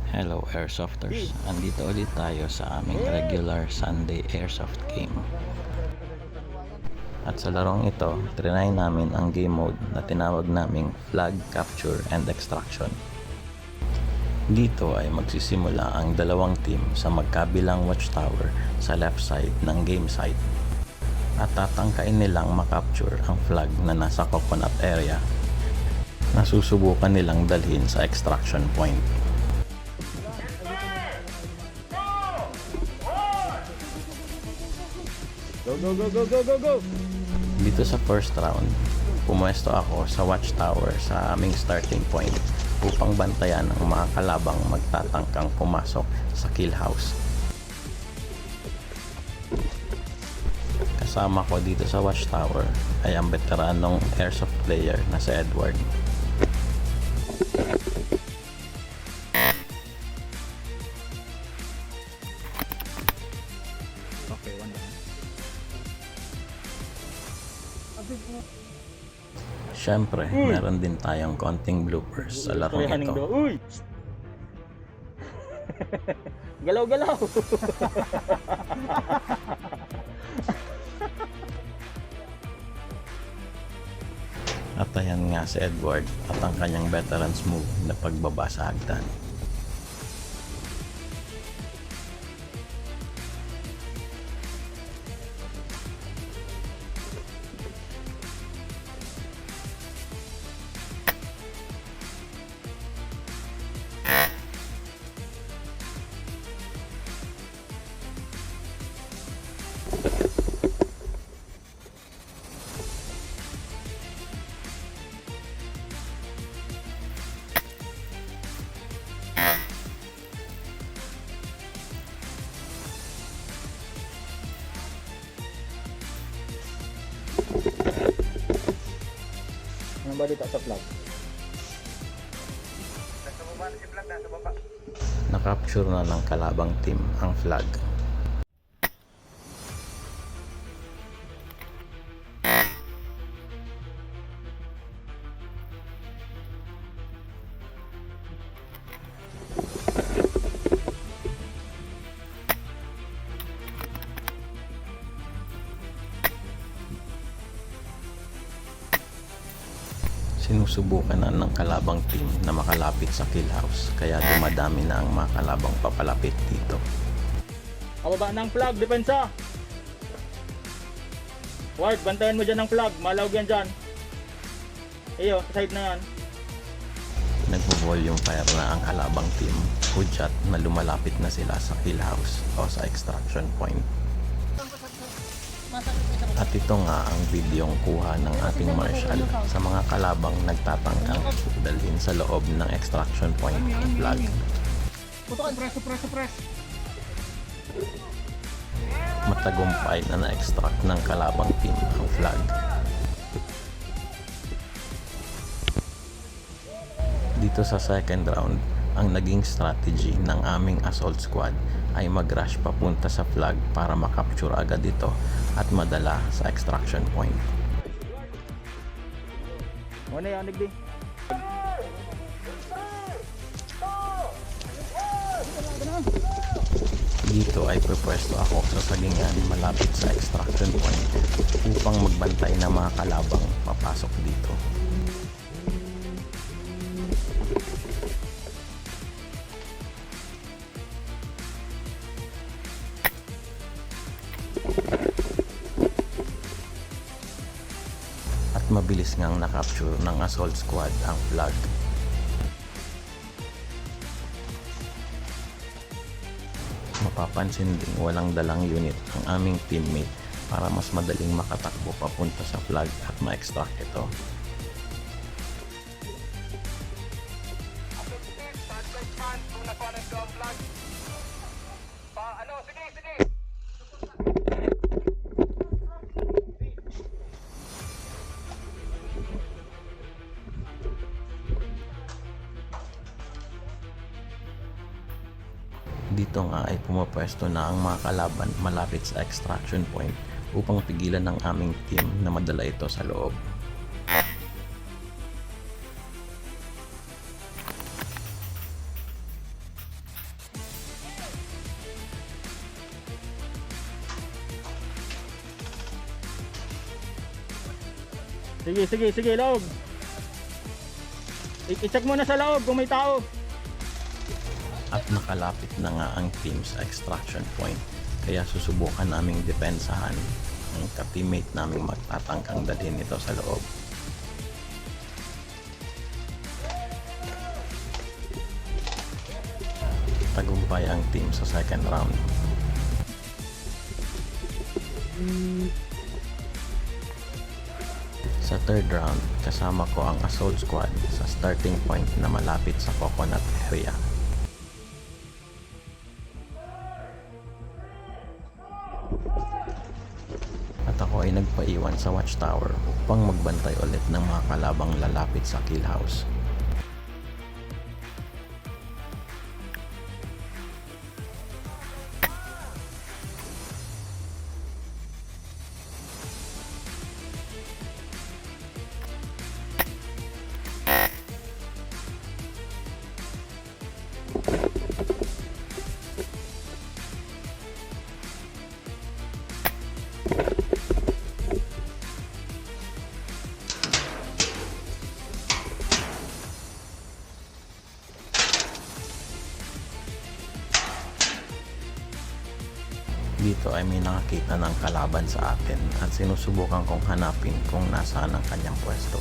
Hello Airsofters, andito ulit tayo sa aming regular Sunday Airsoft game. At sa larong ito, trinay namin ang game mode na tinawag naming Flag Capture and Extraction. Dito ay magsisimula ang dalawang team sa magkabilang watchtower sa left side ng game site. At tatangkain nilang makapture ang flag na nasa coconut area na susubukan nilang dalhin sa extraction point. Go! Dito sa first round, pumwesto ako sa watchtower sa aming starting point upang bantayan ang mga kalabang magtatangkang pumasok sa kill house. Kasama ko dito sa watchtower ay ang veteranong airsoft player na si Edward. Okay, one lang. Siyempre, meron din tayong konting bloopers sa larong ito. Uy! Galaw! At ayan nga si Edward at ang kanyang veteran's move na pagbaba sa hagdan. Anong balita sa flag? Nakapture na ng kalabang team ang flag. Sinusubukan na ng kalabang team na makalapit sa kill house, kaya dumadami na ang mga kalabang papalapit dito. Kababa ng flag, depensa! Ward, bantayan mo dyan ng flag, malawag yan dyan. Iyo, sa side na yan. Nagvo-volume fire na ang kalabang team, hudyat na lumalapit na sila sa kill house o sa extraction point. At ito nga ang videong kuha ng ating marshal sa mga kalabang nagtatangkang dalhin sa loob ng extraction point ng flag. Suppress! Matagumpay na na-extract ng kalabang team ang flag. Dito sa second round, ang naging strategy ng aming assault squad ay mag-rush papunta sa flag para makapture agad ito at madala sa extraction point. Ano yan, Nigdi? Dito ay pupwesto ako sa sagingan malapit sa extraction point upang magbantay ng mga kalabang papasok dito. At mabilis ngang nakapture ng assault squad ang flag. Mapapansin din walang dalang unit ang aming teammate para mas madaling makatakbo papunta sa flag at ma-extract ito. Dito nga ay pumapwesto na ang mga kalaban malapit sa extraction point upang pigilan ng aming team na madala ito sa loob. Sige, loob. I-check muna sa loob kung may tao. At nakalapit na nga ang team sa extraction point, kaya susubukan naming depensahan ang ka-teammate naming magtatangkang dalhin ito sa loob. Tagumpay ang team sa second round. Sa third round, kasama ko ang assault squad sa starting point na malapit sa coconut area. At ako ay nagpaiwan sa watchtower upang magbantay ulit ng mga kalabang lalapit sa kill house. Dito ay may nakakita ng kalaban sa atin at sinusubukan kong hanapin kung nasaan ang kanyang pwesto.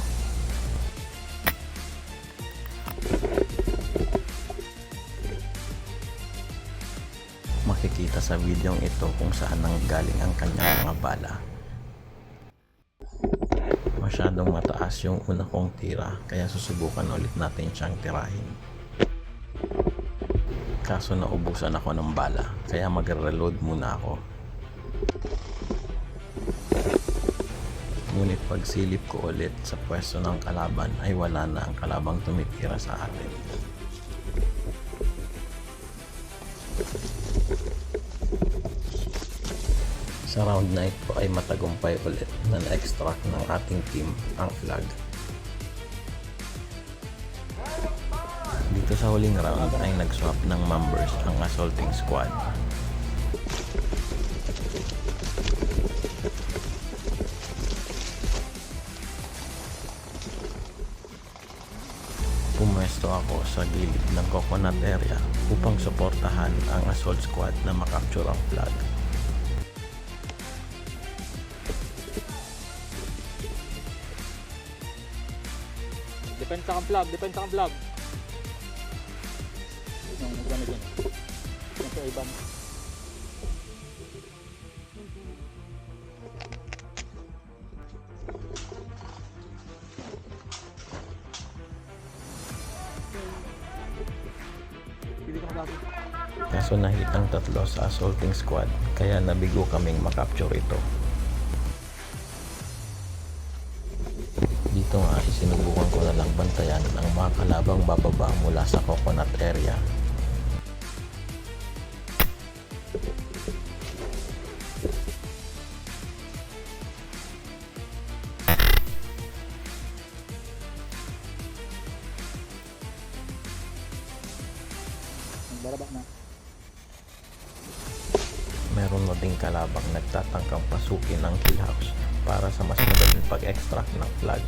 Makikita sa videong ito kung saan nanggaling ang kanyang mga bala. Masyadong mataas yung una kong tira, kaya susubukan ulit natin siyang tirahin. Kaso naubusan ako ng bala, kaya magre-reload muna ako. Ngunit pagsilip ko ulit sa pwesto ng kalaban ay wala na ang kalabang tumitira sa atin. Sa round na ito ay matagumpay ulit na na-extract ng ating team ang flag. Dito sa huling round ay nag-swap ng members ang assaulting squad. Pumwesto ako sa gilid ng coconut area upang suportahan ang assault squad na makapture ang flag. Depensa kang flag. Yung nagano dyan. Yung sa ibang. Pili ka magagawa. Kaso nahitang tatlo sa assaulting squad, kaya nabigo kaming makapture ito. Dito nga isinubukan ko na lang bantayan ang mga kalabang bababa mula sa coconut area. Baraba na. Meron na ding kalabang nagtatangkang pasukin ang kill house para sa mas madaling pag-extract ng flag.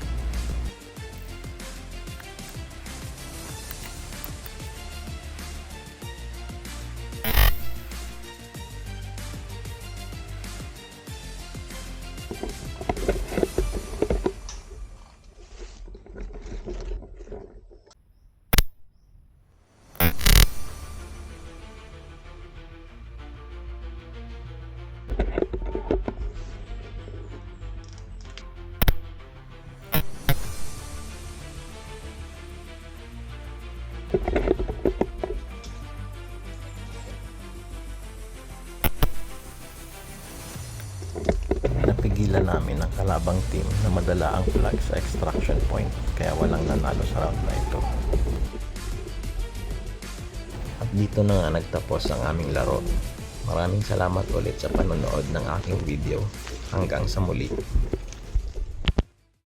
Napigilan namin ang kalabang team na madala ang flag sa extraction point, kaya walang nanalo sa round na ito. At dito na nga nagtapos ang aming laro. Maraming salamat ulit sa panonood ng aking video. Hanggang sa muli.